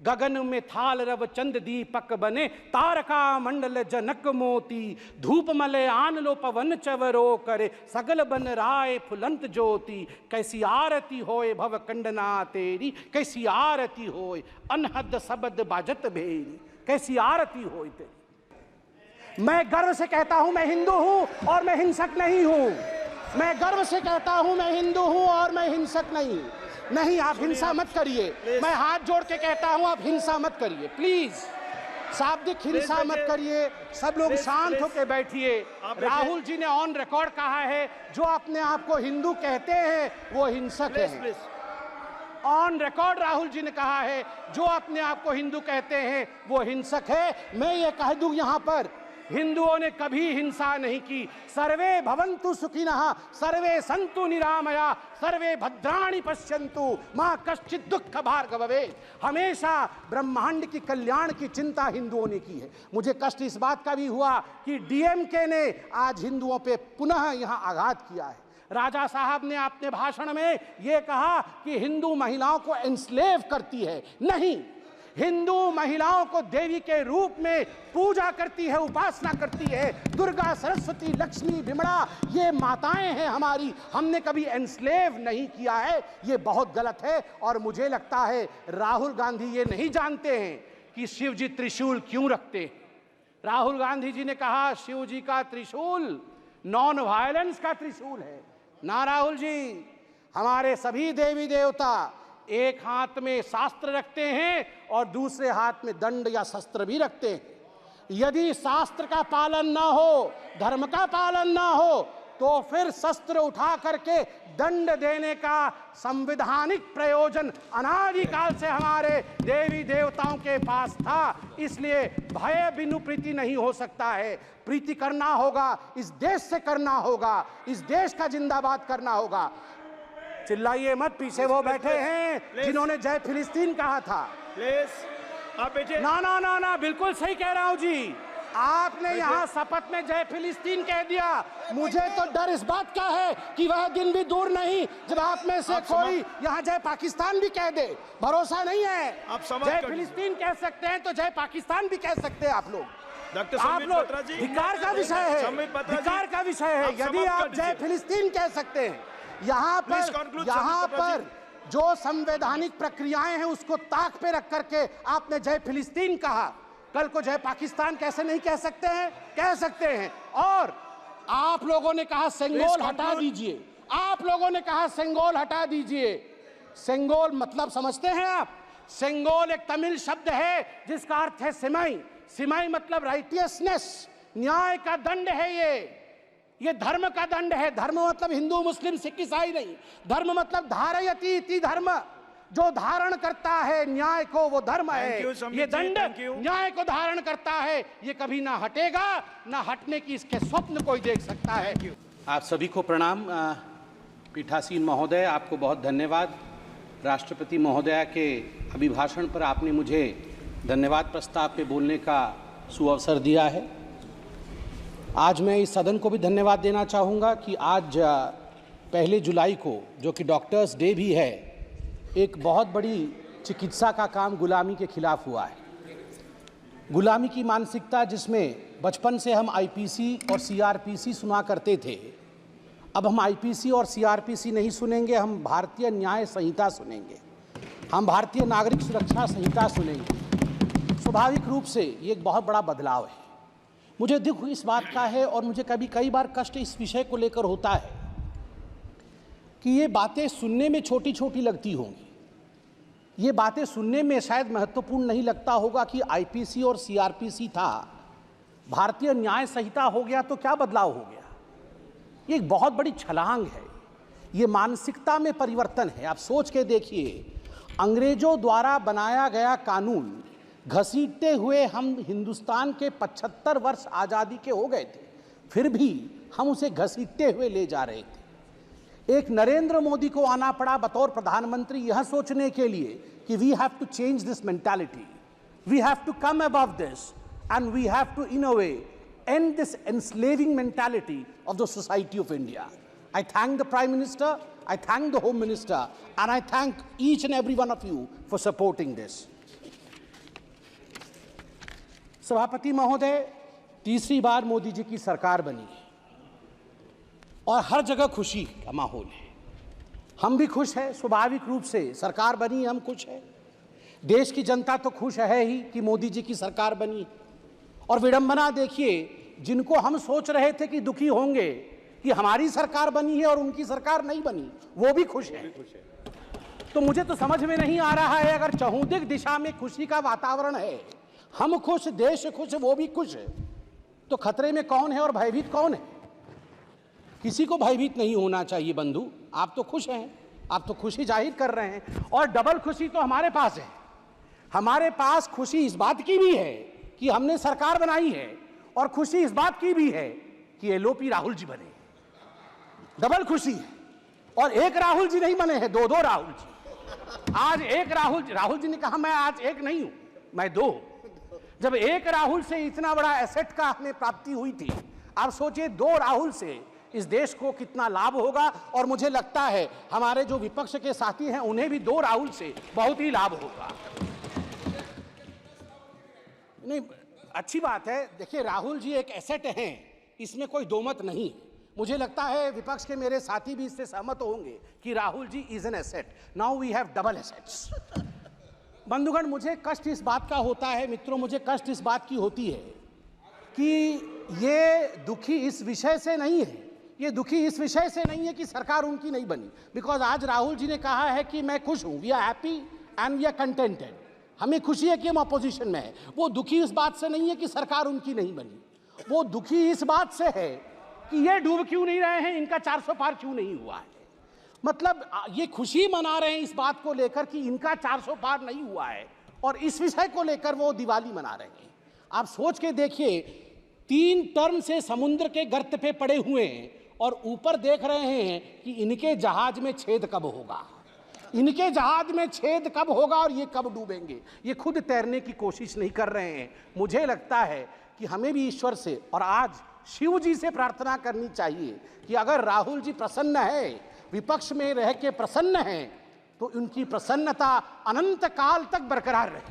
गगन में थाल रव चंद दीपक बने, तारका मंडल जनक मोती, धूप मले आन लो पवन चवरो करे, सगल बन राय फुलंत ज्योति। कैसी आरती होए भव कंडना तेरी, कैसी आरती होए अनहद शब्द बाजत भेरी, कैसी आरती होए तेरी। मैं गर्व से कहता हूं मैं हिंदू हूं और मैं हिंसक नहीं हूं। मैं गर्व से कहता हूं मैं हिंदू हूं और मैं हिंसक नहीं। आप हिंसा मत करिए। मैं हाथ जोड़ के कहता हूं आप हिंसा मत करिए, प्लीज शाब्दिक हिंसा मत करिए। सब लोग शांत होकर बैठिए। राहुल जी ने ऑन रिकॉर्ड कहा है जो अपने आप को हिंदू कहते हैं वो हिंसक है। ऑन रिकॉर्ड राहुल जी ने कहा है जो अपने आप को हिंदू कहते हैं वो हिंसक है। मैं ये कह दूं यहां पर हिंदुओं ने कभी हिंसा नहीं की। सर्वे भवन्तु सुखिनः, सर्वे सन्तु निरामया, सर्वे भद्राणि पश्यन्तु, मां कश्चित् दुःख भाग् भवेत्। हमेशा ब्रह्मांड की कल्याण की चिंता हिंदुओं ने की है। मुझे कष्ट इस बात का भी हुआ कि डीएमके ने आज हिंदुओं पे पुनः यहां आघात किया है। राजा साहब ने अपने भाषण में यह कहा कि हिंदू महिलाओं को एंस्लेव करती है। नहीं, हिंदू महिलाओं को देवी के रूप में पूजा करती है, उपासना करती है। दुर्गा, सरस्वती, लक्ष्मी, विमला ये माताएं हैं हमारी। हमने कभी एंस्लेव नहीं किया है। ये बहुत गलत है। और मुझे लगता है राहुल गांधी ये नहीं जानते हैं कि शिव जी त्रिशूल क्यों रखते हैं। राहुल गांधी जी ने कहा शिव जी का त्रिशूल नॉन वायलेंस का त्रिशूल है। ना राहुल जी, हमारे सभी देवी देवता एक हाथ में शास्त्र रखते हैं और दूसरे हाथ में दंड या शस्त्र भी रखते हैं। यदि शास्त्र का पालन ना हो, धर्म का पालन ना हो, तो फिर शस्त्र उठा करके दंड देने का संवैधानिक प्रयोजन अनादिकाल से हमारे देवी देवताओं के पास था। इसलिए भय बिनु प्रीति नहीं हो सकता है। प्रीति करना होगा, इस देश से करना होगा, इस देश का जिंदाबाद करना होगा। चिल्लाइए मत, पीछे वो बैठे हैं जिन्होंने जय फिलिस्तीन कहा था। आप बैठिए। ना, बिल्कुल सही कह रहा हूं जी। आपने यहाँ शपथ में जय फिलिस्तीन कह दिया। मुझे तो डर इस बात का है कि वह दिन भी दूर नहीं जब आप में से कोई यहाँ जय पाकिस्तान भी कह दे। भरोसा नहीं है। जय फिलिस्तीन कह सकते हैं तो जय पाकिस्तान भी कह सकते हैं आप लोग। आप लोग धिक्कार का विषय है, धिक्कार का विषय है। यदि आप जय फिलिस्तीन कह सकते हैं, यहाँ पर जो संवैधानिक प्रक्रियाएं हैं उसको ताक पे रख करके आपने जय फिलिस्तीन कहा। कल को जय पाकिस्तान कैसे नहीं कह सकते हैं? कह सकते हैं। और आप लोगों ने कहा सेंगोल हटा दीजिए। आप लोगों ने कहा सेंगोल हटा दीजिए। सेंगोल मतलब समझते हैं आप? सेंगोल एक तमिल शब्द है जिसका अर्थ है सिमाई। सिमाई मतलब राइटियसनेस, न्याय का दंड है। ये धर्म का दंड है। धर्म मतलब हिंदू, मुस्लिम, सिख, ईसाई नहीं। धर्म मतलब धारयति इति धर्म, जो धारण करता है न्याय को वो धर्म है। ये दंड न्याय को धारण करता है। ये कभी ना हटेगा, ना हटने की इसके स्वप्न कोई देख सकता है। आप सभी को प्रणाम। पीठासीन महोदय, आपको बहुत धन्यवाद। राष्ट्रपति महोदया के अभिभाषण पर आपने मुझे धन्यवाद प्रस्ताव पे बोलने का सुअवसर दिया है। आज मैं इस सदन को भी धन्यवाद देना चाहूँगा कि आज 1 जुलाई को, जो कि डॉक्टर्स डे भी है, एक बहुत बड़ी चिकित्सा का काम गुलामी के खिलाफ हुआ है। गुलामी की मानसिकता जिसमें बचपन से हम आईपीसी और सीआरपीसी सुना करते थे, अब हम आईपीसी और सीआरपीसी नहीं सुनेंगे, हम भारतीय न्याय संहिता सुनेंगे, हम भारतीय नागरिक सुरक्षा संहिता सुनेंगे। स्वाभाविक रूप से ये एक बहुत बड़ा बदलाव है। मुझे दुख इस बात का है और मुझे कई बार कष्ट इस विषय को लेकर होता है कि ये बातें सुनने में छोटी छोटी लगती होंगी। ये बातें सुनने में शायद महत्वपूर्ण नहीं लगता होगा कि आईपीसी और सीआरपीसी था, भारतीय न्याय संहिता हो गया तो क्या बदलाव हो गया। ये एक बहुत बड़ी छलांग है। ये मानसिकता में परिवर्तन है। आप सोच के देखिए, अंग्रेजों द्वारा बनाया गया कानून घसीटते हुए हम हिंदुस्तान के 75 वर्ष आज़ादी के हो गए थे, फिर भी हम उसे घसीटते हुए ले जा रहे थे। एक नरेंद्र मोदी को आना पड़ा बतौर प्रधानमंत्री यह सोचने के लिए कि we have to change this mentality, we have to come above this and we have to in a way and this enslaving mentality of the society of India. I thank the Prime Minister, I thank the Home Minister, and I thank each and every one of you for supporting this. सभापति महोदय, तीसरी बार मोदी जी की सरकार बनी है और हर जगह खुशी का माहौल है। हम भी खुश हैं, स्वाभाविक रूप से सरकार बनी, हम खुश हैं। देश की जनता तो खुश है ही कि मोदी जी की सरकार बनी। और विडंबना देखिए, जिनको हम सोच रहे थे कि दुखी होंगे कि हमारी सरकार बनी है और उनकी सरकार नहीं बनी, वो भी खुश है। तो मुझे तो समझ में नहीं आ रहा है, अगर चहुंदिक दिशा में खुशी का वातावरण है, हम खुश, देश खुश, वो भी खुश है, तो खतरे में कौन है और भयभीत कौन है? किसी को भयभीत नहीं होना चाहिए बंधु। आप तो खुश हैं, आप तो खुशी जाहिर कर रहे हैं, और डबल खुशी तो हमारे पास है। हमारे पास खुशी इस बात की भी है कि हमने सरकार बनाई है, और खुशी इस बात की भी है कि एलओपी राहुल जी बने। डबल खुशी है। और एक राहुल जी नहीं बने हैं, दो दो राहुल जी। आज एक राहुल जी ने कहा मैं आज एक नहीं हूं, मैं दो। जब एक राहुल से इतना बड़ा एसेट का हमें प्राप्ति हुई थी, आप सोचिए दो राहुल से इस देश को कितना लाभ होगा। और मुझे लगता है हमारे जो विपक्ष के साथी हैं उन्हें भी दो राहुल से बहुत ही लाभ होगा। नहीं, अच्छी बात है। देखिए, राहुल जी एक एसेट हैं, इसमें कोई दो मत नहीं। मुझे लगता है विपक्ष के मेरे साथी भी इससे सहमत होंगे कि Rahul ji is an asset. Now we have double assets. बंधुगण, मुझे कष्ट इस बात का होता है, मित्रों, मुझे कष्ट इस बात की होती है कि ये दुखी इस विषय से नहीं है, ये दुखी इस विषय से नहीं है कि सरकार उनकी नहीं बनी। बिकॉज आज राहुल जी ने कहा है कि मैं खुश हूं, we are happy and we are contented. हमें खुशी है कि हम अपोजिशन में है। वो दुखी इस बात से नहीं है कि सरकार उनकी नहीं बनी, वो दुखी इस बात से है कि ये डूब क्यों नहीं रहे हैं, इनका 400 पार क्यों नहीं हुआ है। मतलब ये खुशी मना रहे हैं इस बात को लेकर कि इनका 400 पार नहीं हुआ है, और इस विषय को लेकर वो दिवाली मना रहे हैं। आप सोच के देखिए, 3 टर्म से समुद्र के गर्त पे पड़े हुए हैं और ऊपर देख रहे हैं कि इनके जहाज में छेद कब होगा, इनके जहाज में छेद कब होगा और ये कब डूबेंगे। ये खुद तैरने की कोशिश नहीं कर रहे हैं। मुझे लगता है कि हमें भी ईश्वर से और आज शिव जी से प्रार्थना करनी चाहिए कि अगर राहुल जी प्रसन्न है, विपक्ष में रह के प्रसन्न हैं, तो उनकी प्रसन्नता अनंत काल तक बरकरार रहे।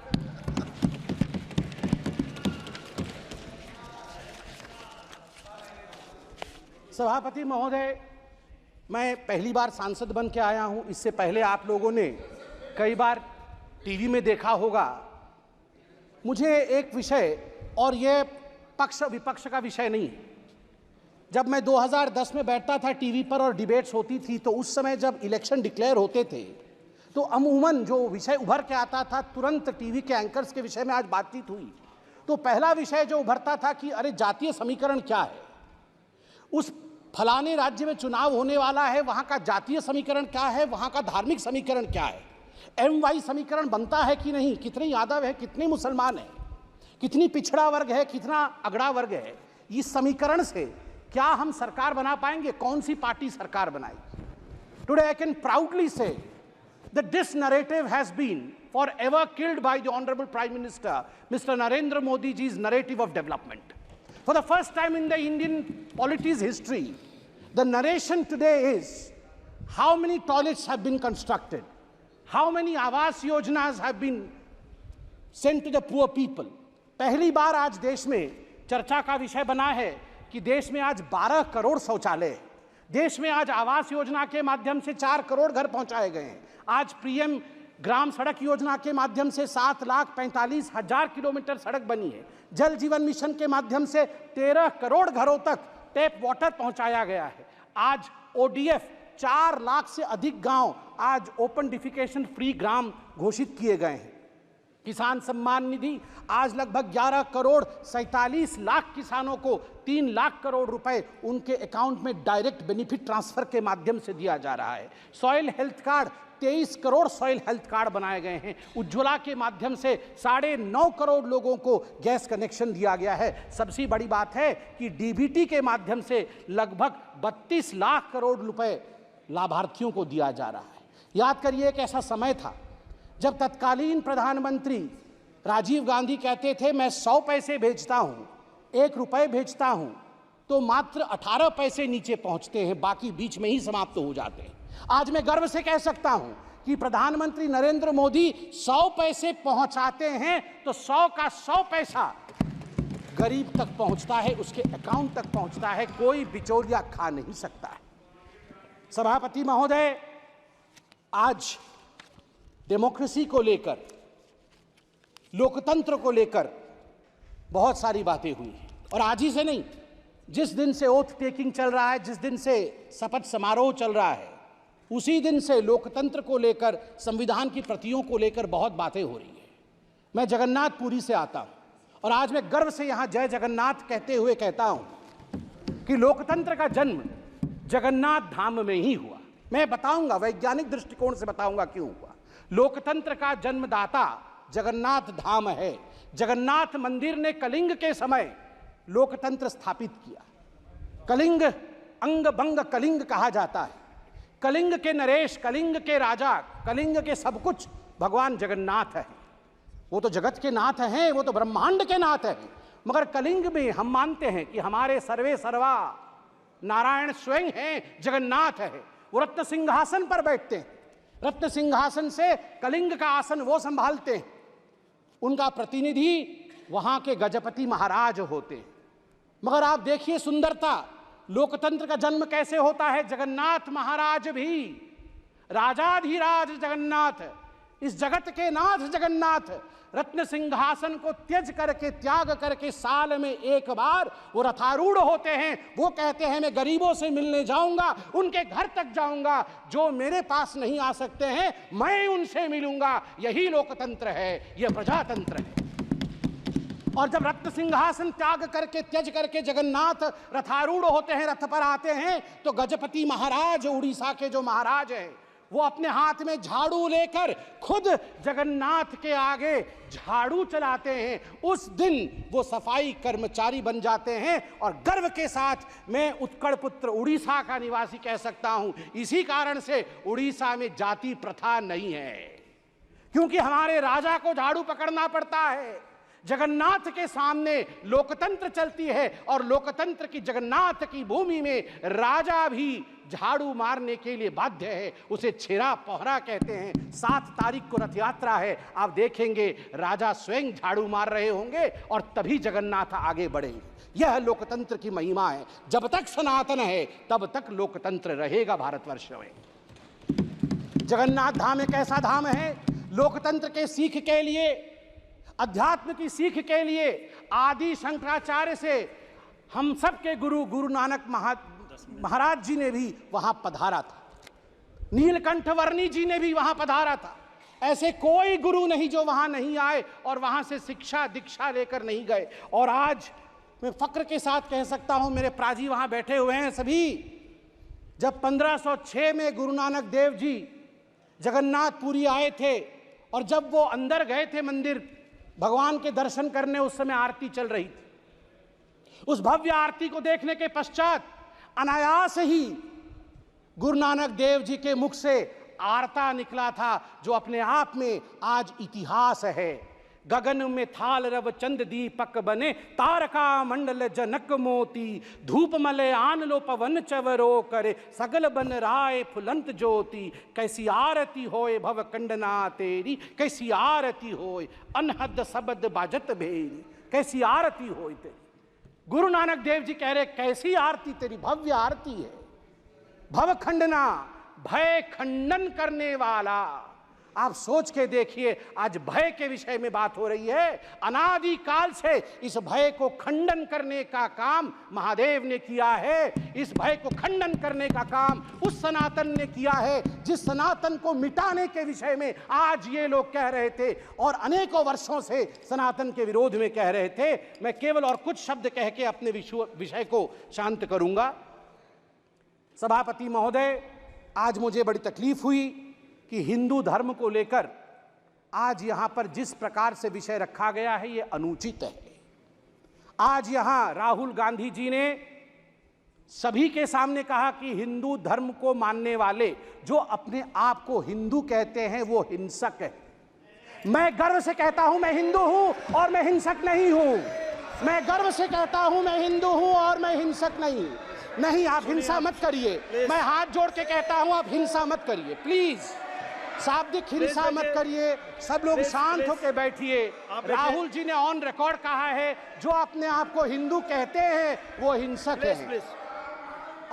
सभापति महोदय, मैं पहली बार सांसद बन के आया हूं। इससे पहले आप लोगों ने कई बार टीवी में देखा होगा। मुझे एक विषय, और यह पक्ष विपक्ष का विषय नहीं है, जब मैं 2010 में बैठता था टीवी पर और डिबेट्स होती थी, तो उस समय जब इलेक्शन डिक्लेयर होते थे तो अमूमन जो विषय उभर के आता था, तुरंत टीवी के एंकर्स के विषय में आज बातचीत हुई तो पहला विषय जो उभरता था कि अरे जातीय समीकरण क्या है, उस फलाने राज्य में चुनाव होने वाला है, वहां का जातीय समीकरण क्या है, वहां का धार्मिक समीकरण क्या है, MY समीकरण बनता है कि नहीं, कितने यादव है, कितने मुसलमान है, कितनी पिछड़ा वर्ग है, कितना अगड़ा वर्ग है। इस समीकरण से क्या हम सरकार बना पाएंगे, कौन सी पार्टी सरकार बनाएगी। टुडे आई कैन प्राउडली से that this narrative has been forever killed by the Honorable Prime Minister, Mr. Narendra Modi ji's narrative of development. For the first time in the Indian polity's history, the narration today is how many toilets have been constructed, how many Awas Yojanas have been sent to the poor people. पहली बार आज देश में चर्चा का विषय बना है कि देश में आज 12 करोड़ शौचालय है। देश में आज आवास योजना के माध्यम से 4 करोड़ घर पहुंचाए गए हैं। आज पीएम ग्राम सड़क योजना के माध्यम से 7,45,000 किलोमीटर सड़क बनी है। जल जीवन मिशन के माध्यम से 13 करोड़ घरों तक टैप वाटर पहुंचाया गया है। आज ODF 4 लाख से अधिक गांव आज ओपन डिफिकेशन फ्री ग्राम घोषित किए गए हैं। किसान सम्मान निधि आज लगभग 11 करोड़ 47 लाख किसानों को 3 लाख करोड़ रुपए उनके अकाउंट में डायरेक्ट बेनिफिट ट्रांसफर के माध्यम से दिया जा रहा है। Soil health card 23 crore soil health card बनाए गए हैं। उज्ज्वला के माध्यम से 9.5 करोड़ लोगों को गैस कनेक्शन दिया गया है। सबसे बड़ी बात है कि डीबीटी के माध्यम से लगभग 32 लाख करोड़ रुपए लाभार्थियों को दिया जा रहा है। याद करिए, एक ऐसा समय था जब तत्कालीन प्रधानमंत्री राजीव गांधी कहते थे मैं 100 पैसे भेजता हूं, 1 रुपए भेजता हूं, तो मात्र 18 पैसे नीचे पहुंचते हैं, बाकी बीच में ही समाप्त हो जाते हैं। आज मैं गर्व से कह सकता हूं कि प्रधानमंत्री नरेंद्र मोदी 100 पैसे पहुंचाते हैं तो 100 का 100 पैसा गरीब तक पहुंचता है, उसके अकाउंट तक पहुंचता है, कोई बिचौलिया खा नहीं सकता है। सभापति महोदय, आज डेमोक्रेसी को लेकर, लोकतंत्र को लेकर बहुत सारी बातें हुई हैं, और आज ही से नहीं, जिस दिन से ओथ टेकिंग चल रहा है, जिस दिन से शपथ समारोह चल रहा है, उसी दिन से लोकतंत्र को लेकर, संविधान की प्रतियों को लेकर बहुत बातें हो रही है। मैं जगन्नाथपुरी से आता हूं और आज मैं गर्व से यहां जय जगन्नाथ कहते हुए कहता हूं कि लोकतंत्र का जन्म जगन्नाथ धाम में ही हुआ। मैं बताऊंगा, वैज्ञानिक दृष्टिकोण से बताऊंगा क्यों हुआ। लोकतंत्र का जन्मदाता जगन्नाथ धाम है। जगन्नाथ मंदिर ने कलिंग के समय लोकतंत्र स्थापित किया। कलिंग अंग भंग कलिंग कहा जाता है। कलिंग के नरेश, कलिंग के राजा, कलिंग के सब कुछ भगवान जगन्नाथ है। वो तो जगत के नाथ हैं, वो तो ब्रह्मांड के नाथ हैं, मगर कलिंग में हम मानते हैं कि हमारे सर्वे सर्वा नारायण स्वयं हैं, जगन्नाथ है। वो रत्न सिंहासन पर बैठते हैं, रत्न सिंहासन से कलिंग का आसन वो संभालते हैं। उनका प्रतिनिधि वहां के गजपति महाराज होते हैं। मगर आप देखिए सुंदरता, लोकतंत्र का जन्म कैसे होता है। जगन्नाथ महाराज भी, राजाधिराज जगन्नाथ, इस जगत के नाथ जगन्नाथ, रत्न सिंहासन को त्याग करके साल में एक बार वो रथारूढ़ होते हैं। वो कहते हैं मैं गरीबों से मिलने जाऊंगा, उनके घर तक जाऊंगा, जो मेरे पास नहीं आ सकते हैं मैं उनसे मिलूंगा। यही लोकतंत्र है, यह प्रजातंत्र है। और जब रत्न सिंहासन त्यज करके जगन्नाथ रथारूढ़ होते हैं, रथ पर आते हैं, तो गजपति महाराज, उड़ीसा के जो महाराज हैं, वो अपने हाथ में झाड़ू लेकर खुद जगन्नाथ के आगे झाड़ू चलाते हैं। उस दिन वो सफाई कर्मचारी बन जाते हैं। और गर्व के साथ मैं उत्कल पुत्र, उड़ीसा का निवासी कह सकता हूं। इसी कारण से उड़ीसा में जाति प्रथा नहीं है, क्योंकि हमारे राजा को झाड़ू पकड़ना पड़ता है। जगन्नाथ के सामने लोकतंत्र चलती है, और लोकतंत्र की जगन्नाथ की भूमि में राजा भी झाड़ू मारने के लिए बाध्य है। उसे छेरा पहरा कहते हैं। 7 तारीख को रथ यात्रा है, आप देखेंगे राजा स्वयं झाड़ू मार रहे होंगे और तभी जगन्नाथ आगे बढ़ेंगे। यह लोकतंत्र की महिमा है। जब तक सनातन है तब तक लोकतंत्र रहेगा भारतवर्ष में। जगन्नाथ धाम एक ऐसा धाम है, लोकतंत्र के सीख के लिए, अध्यात्म की सीख के लिए आदि शंकराचार्य से हम सब के गुरु गुरु नानक महाराज जी ने भी वहां पधारा था। नीलकंठ वर्णी जी ने भी वहां पधारा था। ऐसे कोई गुरु नहीं जो वहां नहीं आए और वहां से शिक्षा दीक्षा लेकर नहीं गए। और आज मैं फक्र के साथ कह सकता हूं, मेरे प्राजी वहां बैठे हुए हैं सभी। जब 1506 में गुरु नानक देव जी जगन्नाथपुरी आए थे, और जब वो अंदर गए थे मंदिर भगवान के दर्शन करने, उस समय आरती चल रही थी। उस भव्य आरती को देखने के पश्चात अनायास ही गुरु नानक देव जी के मुख से आरता निकला था, जो अपने आप में आज इतिहास है। गगन में थाल रव चंद दीपक बने, तारका मंडल जनक मोती, धूप मले आन लो पवन चवरो करे, सगल बन राय फुलंत ज्योति, कैसी आरती होए भव कंडना तेरी, कैसी आरती होए अनहद शब्द बाजत भेरी, कैसी आरती होए तेरी। गुरु नानक देव जी कह रहे कैसी आरती तेरी, भव्य आरती है। भव खंडना, भय खंडन करने वाला। आप सोच के देखिए, आज भय के विषय में बात हो रही है। अनादि काल से इस भय को खंडन करने का काम महादेव ने किया है। इस भय को खंडन करने का काम उस सनातन ने किया है, जिस सनातन को मिटाने के विषय में आज ये लोग कह रहे थे और अनेकों वर्षों से सनातन के विरोध में कह रहे थे। मैं केवल और कुछ शब्द कह के अपने विषय को शांत करूंगा। सभापति महोदय, आज मुझे बड़ी तकलीफ हुई कि हिंदू धर्म को लेकर आज यहां पर जिस प्रकार से विषय रखा गया है, यह अनुचित है। आज यहां राहुल गांधी जी ने सभी के सामने कहा कि हिंदू धर्म को मानने वाले जो अपने आप को हिंदू कहते हैं वो हिंसक है। मैं गर्व से कहता हूं मैं हिंदू हूं और मैं हिंसक नहीं हूं। मैं गर्व से कहता हूं मैं हिंदू हूं और मैं हिंसक नहीं। आप हिंसा मत करिए। मैं हाथ जोड़ के कहता हूं आप हिंसा मत करिए प्लीज। शाब्दिक हिंसा मत करिए, सब लोग शांत होकर बैठिए। राहुल जी ने ऑन रिकॉर्ड कहा है जो अपने आप को हिंदू कहते हैं वो हिंसक है।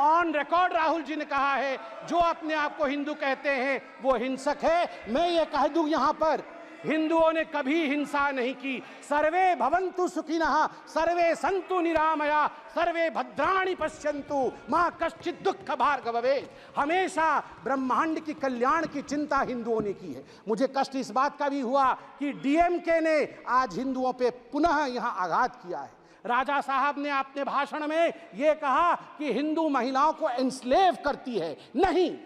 ऑन रिकॉर्ड राहुल जी ने कहा है जो अपने आप को हिंदू कहते हैं वो हिंसक है। मैं ये कह दूं यहां पर, हिंदुओं ने कभी हिंसा नहीं की। सर्वे भवन्तु सुखिनः, सर्वे सन्तु निरामया, सर्वे भद्राणि पश्यन्तु, मां कश्चित् दुःख भाग् भवेत्। हमेशा ब्रह्मांड की कल्याण की चिंता हिंदुओं ने की है। मुझे कष्ट इस बात का भी हुआ कि डीएमके ने आज हिंदुओं पे पुनः यहां आघात किया है। राजा साहब ने अपने भाषण में यह कहा कि हिंदू महिलाओं को एंस्लेव करती है। नहीं,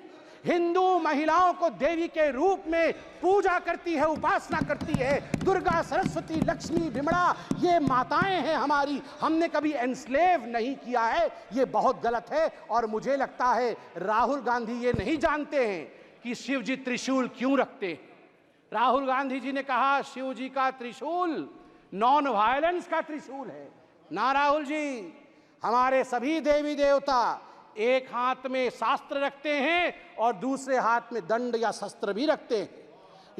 हिंदू महिलाओं को देवी के रूप में पूजा करती है, उपासना करती है। दुर्गा, सरस्वती, लक्ष्मी, विमला ये माताएं हैं हमारी। हमने कभी एंस्लेव नहीं किया है। ये बहुत गलत है। और मुझे लगता है राहुल गांधी ये नहीं जानते हैं कि शिव जी त्रिशूल क्यों रखते हैं। राहुल गांधी जी ने कहा शिव जी का त्रिशूल नॉन वायलेंस का त्रिशूल है। ना राहुल जी, हमारे सभी देवी देवता एक हाथ में शास्त्र रखते हैं और दूसरे हाथ में दंड या शस्त्र भी रखते हैं।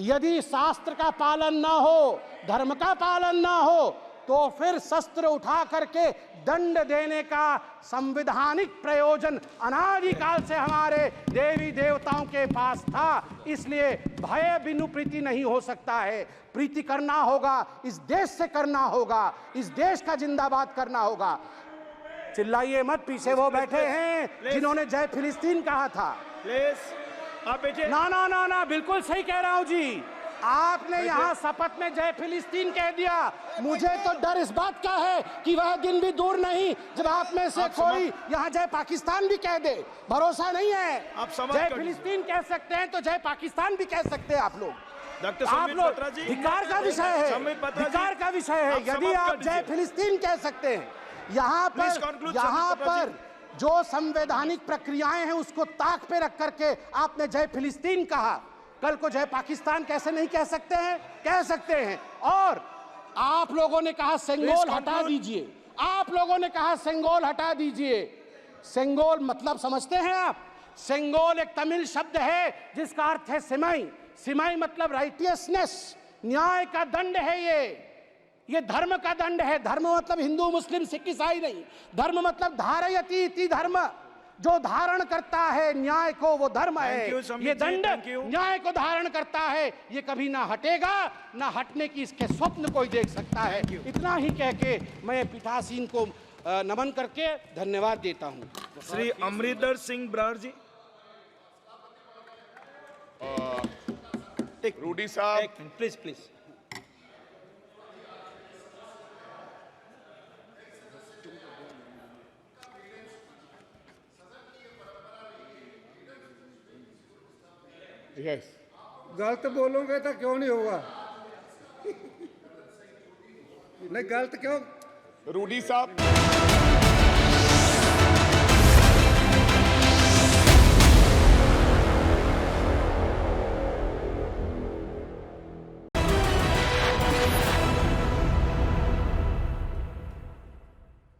यदि शास्त्र का पालन ना हो, धर्म का पालन ना हो, तो फिर शस्त्र उठा करके दंड देने का संवैधानिक प्रयोजन अनादिकाल से हमारे देवी देवताओं के पास था। इसलिए भय बिनु प्रीति नहीं हो सकता है। प्रीति करना होगा, इस देश से करना होगा, इस देश का जिंदाबाद करना होगा। चिल्लाइए मत, पीछे वो बैठे हैं जिन्होंने जय फिलिस्तीन कहा था। आप बैठे। ना ना ना ना, बिल्कुल सही कह रहा हूं जी। आपने यहाँ शपथ में जय फिलिस्तीन कह दिया। मुझे तो डर इस बात का है कि वह दिन भी दूर नहीं जब आप में से कोई यहाँ जय पाकिस्तान भी कह दे। भरोसा नहीं है। जय फिलिस्तीन कह सकते हैं तो जय पाकिस्तान भी कह सकते हैं आप लोग। आप लोग धिक्कार का विषय है, धिक्कार का विषय है। यदि आप जय फिलिस्तीन कह सकते हैं, यहाँ पर जो संवैधानिक प्रक्रियाएं हैं उसको ताक पे रख करके आपने जय फिलिस्तीन कहा, कल को जय पाकिस्तान कैसे नहीं कह सकते हैं? कह सकते हैं। और आप लोगों ने कहा सेंगोल हटा दीजिए, आप लोगों ने कहा सेंगोल हटा दीजिए। सेंगोल मतलब समझते हैं आप? सेंगोल एक तमिल शब्द है जिसका अर्थ है सिमाई। सिमाई मतलब राइटियसनेस, न्याय का दंड है। ये धर्म का दंड है। धर्म मतलब हिंदू, मुस्लिम, सिख, ईसाई नहीं। धर्म मतलब धारयति इति धर्म, जो धारण करता है न्याय को वो धर्म है। ये दंड न्याय को धारण करता है। ये कभी ना हटेगा, ना हटने की इसके स्वप्न कोई देख सकता है। इतना ही कह के मैं पीठासीन को नमन करके धन्यवाद देता हूं। श्री अमरिंदर सिंह ब्रार जी। रूडी साहब, प्लीज प्लीज। यस, गलत बोलोगे तो क्यों नहीं होगा? नहीं गलत क्यों? रूडी साहब।